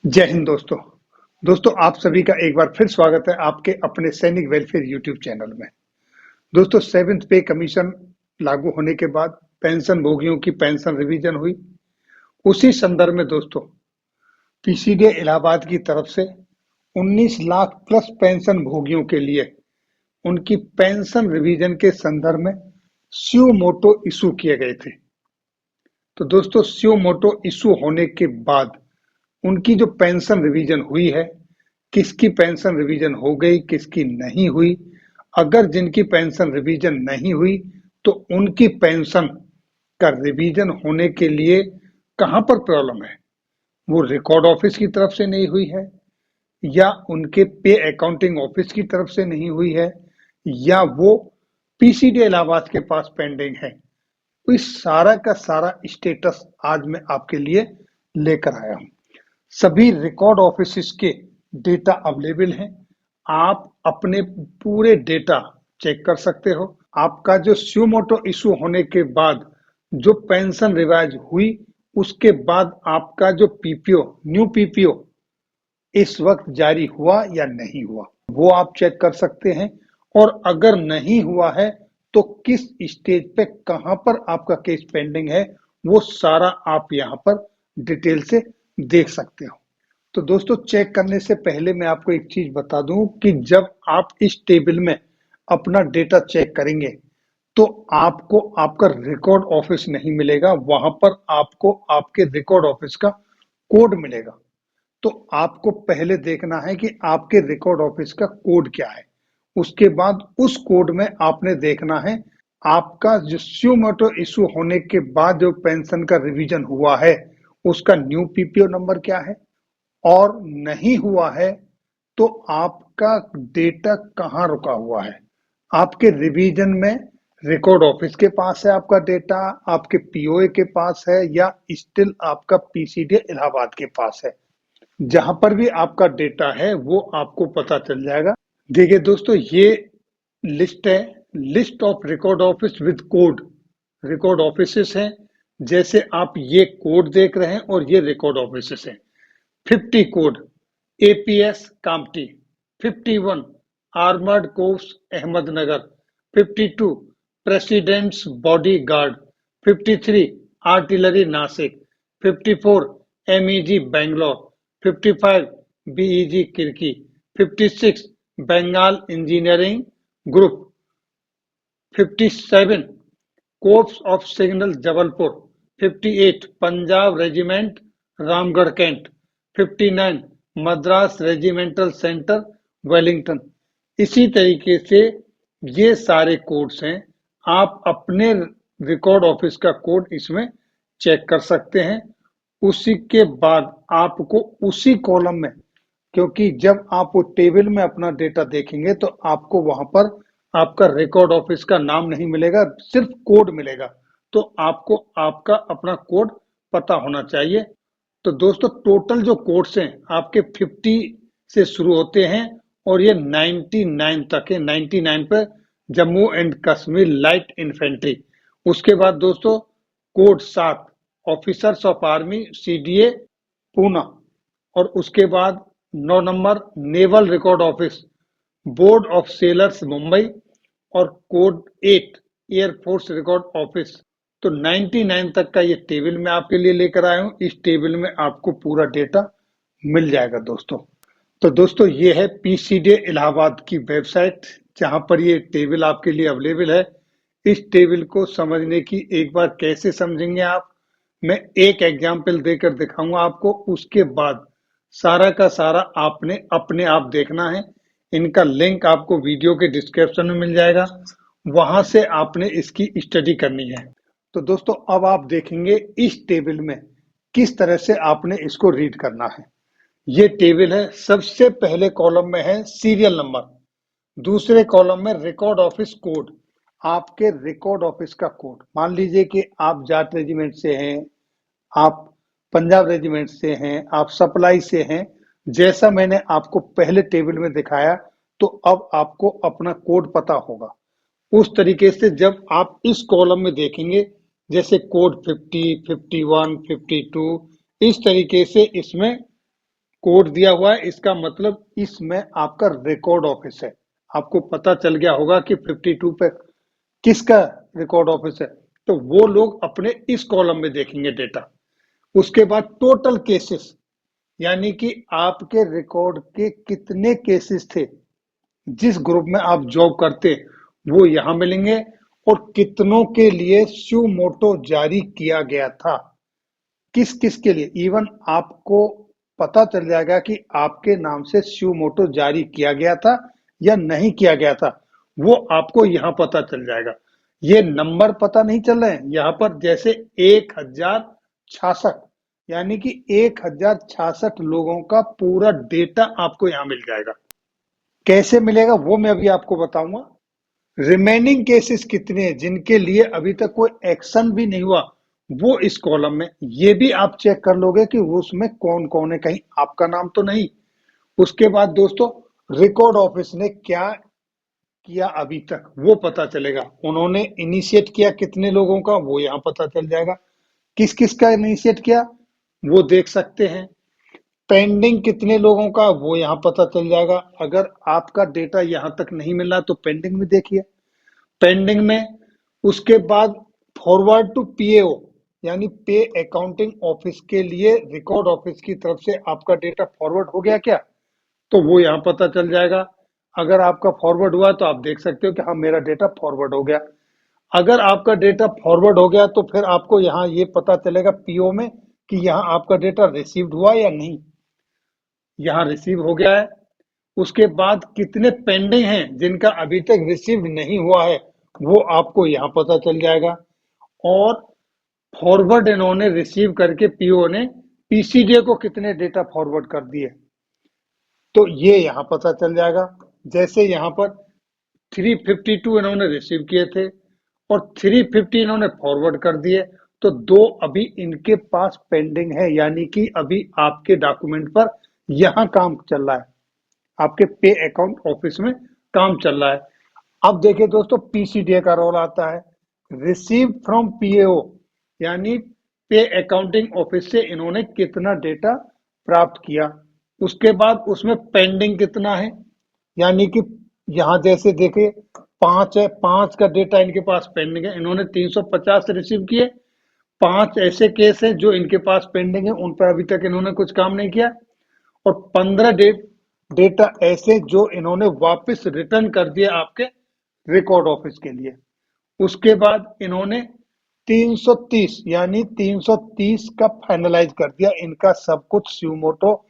जय हिंद दोस्तों। दोस्तों आप सभी का एक बार फिर स्वागत है आपके अपने सैनिक वेलफेयर यूट्यूब चैनल में। दोस्तों 7th पे कमीशन लागू होने के बाद पेंशन भोगियों की पेंशन रिवीजन हुई। उसी संदर्भ में दोस्तों पीसीडीए इलाहाबाद की तरफ से 19 लाख प्लस पेंशन भोगियों के लिए उनकी पेंशन रिवीजन के संदर्भ में स्यू मोटो इशू किए गए थे। तो दोस्तों स्यू मोटो इशू होने के बाद उनकी जो पेंशन रिवीजन हुई है, किसकी पेंशन रिवीजन हो गई, किसकी नहीं हुई। अगर जिनकी पेंशन रिवीजन नहीं हुई तो उनकी पेंशन का रिवीजन होने के लिए कहां पर प्रॉब्लम है, वो रिकॉर्ड ऑफिस की तरफ से नहीं हुई है, या उनके पे अकाउंटिंग ऑफिस की तरफ से नहीं हुई है, या वो पीसीडी इलाहाबाद के पास पेंडिंग है। तो इस सारा का सारा स्टेटस आज मैं आपके लिए लेकर आया हूं। सभी रिकॉर्ड ऑफिस के डेटा अवेलेबल हैं। आप अपने पूरे डेटा चेक कर सकते हो। आपका जो स्यूमोटो इशू होने के बाद जो पेंशन रिवाइज हुई, उसके बाद आपका जो पीपीओ न्यू पीपीओ इस वक्त जारी हुआ या नहीं हुआ, वो आप चेक कर सकते हैं। और अगर नहीं हुआ है तो किस स्टेज पे कहां पर आपका केस पेंडिंग है, वो सारा आप यहां पर डिटेल से देख सकते हो। तो दोस्तों चेक करने से पहले मैं आपको एक चीज बता दूं कि जब आप इस टेबल में अपना डेटा चेक करेंगे तो आपको आपका रिकॉर्ड ऑफिस नहीं मिलेगा, वहां पर आपको आपके रिकॉर्ड ऑफिस का कोड मिलेगा। तो आपको पहले देखना है कि आपके रिकॉर्ड ऑफिस का कोड क्या है। उसके बाद उस कोड में आपने देखना है आपका जो स्यूमोटो इशू होने के बाद जो पेंशन का रिवीजन हुआ है उसका न्यू पीपीओ नंबर क्या है, और नहीं हुआ है तो आपका डेटा कहाँ रुका हुआ है। आपके रिवीजन में रिकॉर्ड ऑफिस के पास है आपका डेटा, आपके पीओए के पास है, या स्टिल आपका पीसीडी इलाहाबाद के पास है। जहां पर भी आपका डेटा है वो आपको पता चल जाएगा। देखिए दोस्तों ये लिस्ट है, list of record office with code. Record office हैं, जैसे आप ये कोड देख रहे हैं और ये रिकॉर्ड ऑफिस हैं। 50 code APS Kamptee, 51 armoured corps Ahmednagar, 52 president's body guard, 53 artillery Nashik, 54 MEG Bangalore, 55 BEG Kirkee, 56 Bengal engineering group, 57 corps of signal Jabalpur, 58 Punjab regiment Ramgarh cantt, 59 Madras regimental centre Wellington. इसी तरीके से ये सारे कोड्स हैं। आप अपने रिकॉर्ड ऑफिस का कोड इसमें चेक कर सकते हैं। उसी के बाद आपको उसी कॉलम में, क्योंकि जब आप वो टेबल में अपना डेटा देखेंगे तो आपको वहां पर आपका रिकॉर्ड ऑफिस का नाम नहीं मिलेगा, सिर्फ कोड मिलेगा। तो आपको आपका अपना कोड पता होना चाहिए। तो दोस्तों टोटल जो कोड्स हैं आपके 50 से शुरू होते हैं और ये 99 तक है। 99 पे Jammu and Kashmir light infantry. उसके बाद दोस्तों code 7 officers of army CDA Poona. और उसके बाद 9 number naval record office board of sellers Mumbai. और कोड 8 एयरफोर्स रिकॉर्ड ऑफिस। तो 99 तक का ये टेबल मैं आपके लिए लेकर आया हूं। इस टेबल में आपको पूरा डेटा मिल जाएगा दोस्तों। तो दोस्तों ये है पीसीडी इलाहाबाद की वेबसाइट, जहां पर ये टेबल आपके लिए अवेलेबल है। इस टेबल को समझने की एक बार कैसे समझेंगे आप, मैं एक एग्जाम्पल देकर दिखाऊंगा आपको। उसके बाद सारा का सारा आपने अपने आप देखना है। इनका लिंक आपको वीडियो के डिस्क्रिप्शन में मिल जाएगा, वहां से आपने इसकी स्टडी करनी है। तो दोस्तों अब आप देखेंगे इस टेबल में किस तरह से आपने इसको रीड करना है। ये टेबल है, सबसे पहले कॉलम में है सीरियल नंबर, दूसरे कॉलम में रिकॉर्ड ऑफिस कोड। आपके रिकॉर्ड ऑफिस का कोड, मान लीजिए कि आप जाट रेजिमेंट से हैं, आप पंजाब रेजिमेंट से हैं, आप सप्लाई से हैं, जैसा मैंने आपको पहले टेबल में दिखाया, तो अब आपको अपना कोड पता होगा। उस तरीके से जब आप इस कॉलम में देखेंगे, जैसे कोड 50, 51, 52, इस तरीके से इसमें कोड दिया हुआ है, इसका मतलब इसमें आपका रिकॉर्ड ऑफिस है। आपको पता चल गया होगा कि 52 पे किसका रिकॉर्ड ऑफिस है, तो वो लोग अपने इस कॉलम में देखेंगे डेटा। उसके बाद टोटल केसेस, यानी कि आपके रिकॉर्ड के कितने केसेस थे, जिस ग्रुप में आप जॉब करते, वो यहां मिलेंगे। और कितनों के लिए स्यू मोटो जारी किया गया था, किस किस के लिए, इवन आपको पता चल जाएगा कि आपके नाम से स्यू मोटो जारी किया गया था या नहीं किया गया था, वो आपको यहां पता चल जाएगा। ये नंबर पता नहीं चल रहे हैं यहां पर, जैसे 1066, यानी कि 1066 लोगों का पूरा डेटा आपको यहां मिल जाएगा। कैसे मिलेगा वो मैं अभी आपको बताऊंगा। रिमेनिंग केसेस कितने हैं जिनके लिए अभी तक कोई एक्शन भी नहीं हुआ, वो इस कॉलम में, ये भी आप चेक कर लोगे कि वो उसमें कौन कौन है, कहीं आपका नाम तो नहीं। उसके बाद दोस्तों, रिकॉर्ड ऑफिस ने क्या किया अभी तक वो पता चलेगा। उन्होंने इनिशिएट किया कितने लोगों का, वो यहां पता चल जाएगा। किस किस का इनिशिएट किया वो देख सकते हैं। पेंडिंग कितने लोगों का वो यहां पता चल जाएगा। अगर आपका डेटा यहां तक नहीं मिला तो पेंडिंग में देखिए, पेंडिंग में। उसके बाद फॉरवर्ड टू पीएओ, यानी पे अकाउंटिंग ऑफिस के लिए रिकॉर्ड ऑफिस की तरफ से आपका डेटा फॉरवर्ड हो गया क्या, तो वो यहाँ पता चल जाएगा। अगर आपका फॉरवर्ड हुआ तो आप देख सकते हो कि हाँ मेरा डेटा फॉरवर्ड हो गया। अगर आपका डेटा फॉरवर्ड हो गया तो फिर आपको यहाँ ये पता चलेगा पीओ में कि यहाँ आपका डेटा रिसीव्ड हुआ या नहीं। यहाँ रिसीव हो गया है। उसके बाद कितने पेंडिंग हैं जिनका अभी तक रिसीव नहीं हुआ है, वो आपको यहाँ पता चल जाएगा। और फॉरवर्ड इन्होंने रिसीव करके पीओ ने पीसीडीए को कितने डेटा फॉरवर्ड कर दिए, तो ये यहाँ पता चल जाएगा। जैसे यहाँ पर 352 इन्होंने रिसीव किए थे और 350 इन्होंने फॉरवर्ड कर दिए, तो दो अभी इनके पास पेंडिंग है, यानी कि अभी आपके डॉक्यूमेंट पर यहाँ काम चल रहा है, आपके पे अकाउंट ऑफिस में काम चल रहा है। अब देखिए दोस्तों, पीसीडीए का रोल आता है, रिसीव फ्रॉम पीएओ, यानी पे अकाउंटिंग ऑफिस से इन्होंने कितना डेटा प्राप्त किया। उसके बाद उसमें पेंडिंग कितना है, यानी कि यहां जैसे देखिए 5 है, 5 का डेटा इनके पास पेंडिंग है, इन्होंने 350 रिसीव किए। 5 ऐसे केस हैं जो इनके पास पेंडिंग है, उन पर अभी तक इन्होंने कुछ काम नहीं किया। और 15 डेटा ऐसे जो इन्होंने वापस रिटर्न कर दिया आपके रिकॉर्ड ऑफिस के लिए। उसके बाद इन्होंने 330, यानी 330 का फाइनलाइज कर दिया, इनका सब कुछ स्यूमोटो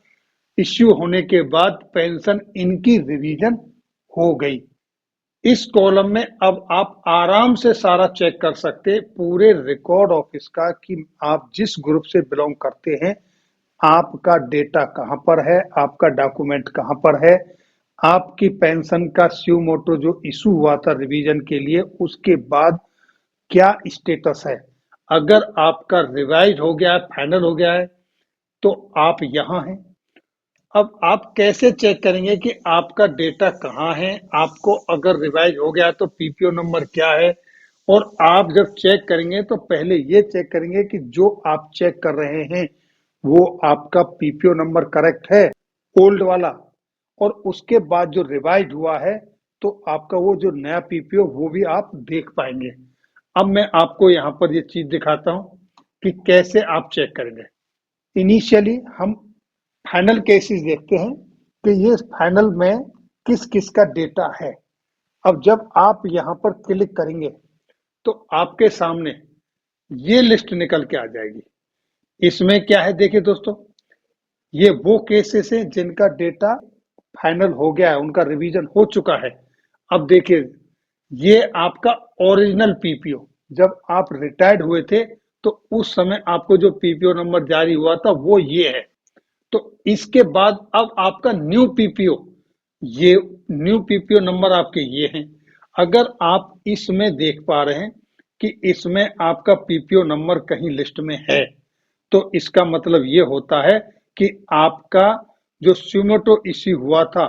इश्यू होने के बाद पेंशन इनकी रिवीजन हो गई। इस कॉलम में अब आप आराम से सारा चेक कर सकते पूरे रिकॉर्ड ऑफिस का कि आप जिस ग्रुप से बिलोंग करते हैं, आपका डेटा कहां पर है, आपका डॉक्यूमेंट कहां पर है, आपकी पेंशन का स्यू मोटो जो इशू हुआ था रिवीजन के लिए, उसके बाद क्या स्टेटस है। अगर आपका रिवाइज हो गया है, फाइनल हो गया है, तो आप यहां हैं। अब आप कैसे चेक करेंगे कि आपका डेटा कहाँ है, आपको अगर रिवाइज हो गया तो पीपीओ नंबर क्या है। और आप जब चेक करेंगे तो पहले ये चेक करेंगे कि जो आप चेक कर रहे हैं वो आपका पीपीओ नंबर करेक्ट है, ओल्ड वाला। और उसके बाद जो रिवाइज हुआ है तो आपका वो जो नया पीपीओ वो भी आप देख पाएंगे। अब मैं आपको यहाँ पर ये चीज दिखाता हूँ कि कैसे आप चेक करेंगे। इनिशियली हम फाइनल केसेस देखते हैं कि ये फाइनल में किस किस का डेटा है। अब जब आप यहां पर क्लिक करेंगे तो आपके सामने ये लिस्ट निकल के आ जाएगी। इसमें क्या है देखिए दोस्तों, ये वो केसेस हैं जिनका डेटा फाइनल हो गया है, उनका रिवीजन हो चुका है। अब देखिए, ये आपका ओरिजिनल पीपीओ, जब आप रिटायर्ड हुए थे तो उस समय आपको जो पीपीओ नंबर जारी हुआ था वो ये है। तो इसके बाद अब आपका न्यू पीपीओ, ये न्यू पीपीओ नंबर आपके ये हैं। अगर आप इसमें देख पा रहे हैं कि इसमें आपका पीपीओ नंबर कहीं लिस्ट में है, तो इसका मतलब ये होता है कि आपका जो स्यूमोटो इश्यू हुआ था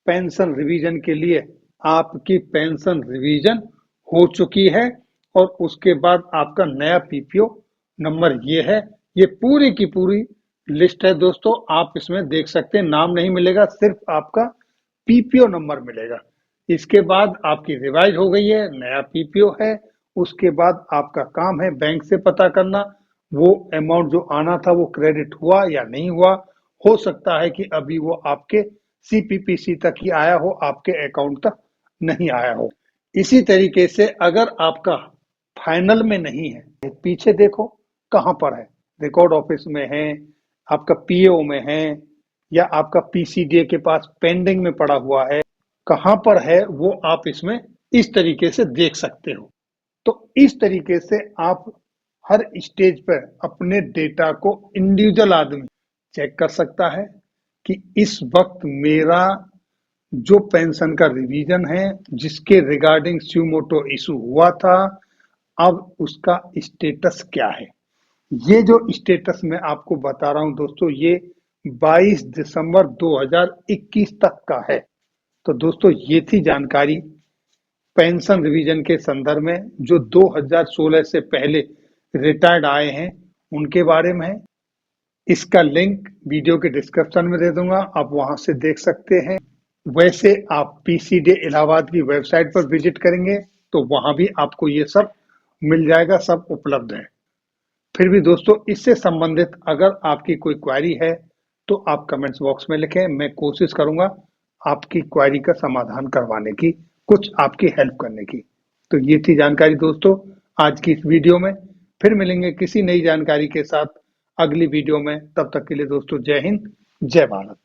पेंशन रिवीजन के लिए, आपकी पेंशन रिवीजन हो चुकी है। और उसके बाद आपका नया पीपीओ नंबर ये है। ये पूरी की पूरी लिस्ट है दोस्तों, आप इसमें देख सकते हैं। नाम नहीं मिलेगा, सिर्फ आपका पीपीओ नंबर मिलेगा। इसके बाद आपकी रिवाइज हो गई है, नया पीपीओ है। उसके बाद आपका काम है बैंक से पता करना वो अमाउंट जो आना था वो क्रेडिट हुआ या नहीं हुआ। हो सकता है कि अभी वो आपके सीपीपीसी तक ही आया हो, आपके अकाउंट तक नहीं आया हो। इसी तरीके से अगर आपका फाइनल में नहीं है, पीछे देखो कहाँ पर है, रिकॉर्ड ऑफिस में है, आपका पीओ में है, या आपका पीसीडीए के पास पेंडिंग में पड़ा हुआ है, कहाँ पर है वो आप इसमें इस तरीके से देख सकते हो। तो इस तरीके से आप हर स्टेज पर अपने डेटा को इंडिविजुअल आदमी चेक कर सकता है कि इस वक्त मेरा जो पेंशन का रिवीजन है, जिसके रिगार्डिंग स्यूमोटो इशू हुआ था, अब उसका स्टेटस क्या है। ये जो स्टेटस मैं आपको बता रहा हूं दोस्तों, ये 22 दिसंबर 2021 तक का है। तो दोस्तों ये थी जानकारी पेंशन रिवीजन के संदर्भ में, जो 2016 से पहले रिटायर्ड आए हैं उनके बारे में है। इसका लिंक वीडियो के डिस्क्रिप्शन में दे दूंगा, आप वहां से देख सकते हैं। वैसे आप पीसीडी इलाहाबाद की वेबसाइट पर विजिट करेंगे तो वहां भी आपको ये सब मिल जाएगा, सब उपलब्ध है। फिर भी दोस्तों इससे संबंधित अगर आपकी कोई क्वेरी है तो आप कमेंट्स बॉक्स में लिखें, मैं कोशिश करूंगा आपकी क्वेरी का समाधान करवाने की, कुछ आपकी हेल्प करने की। तो ये थी जानकारी दोस्तों आज की इस वीडियो में। फिर मिलेंगे किसी नई जानकारी के साथ अगली वीडियो में। तब तक के लिए दोस्तों जय हिंद, जय भारत।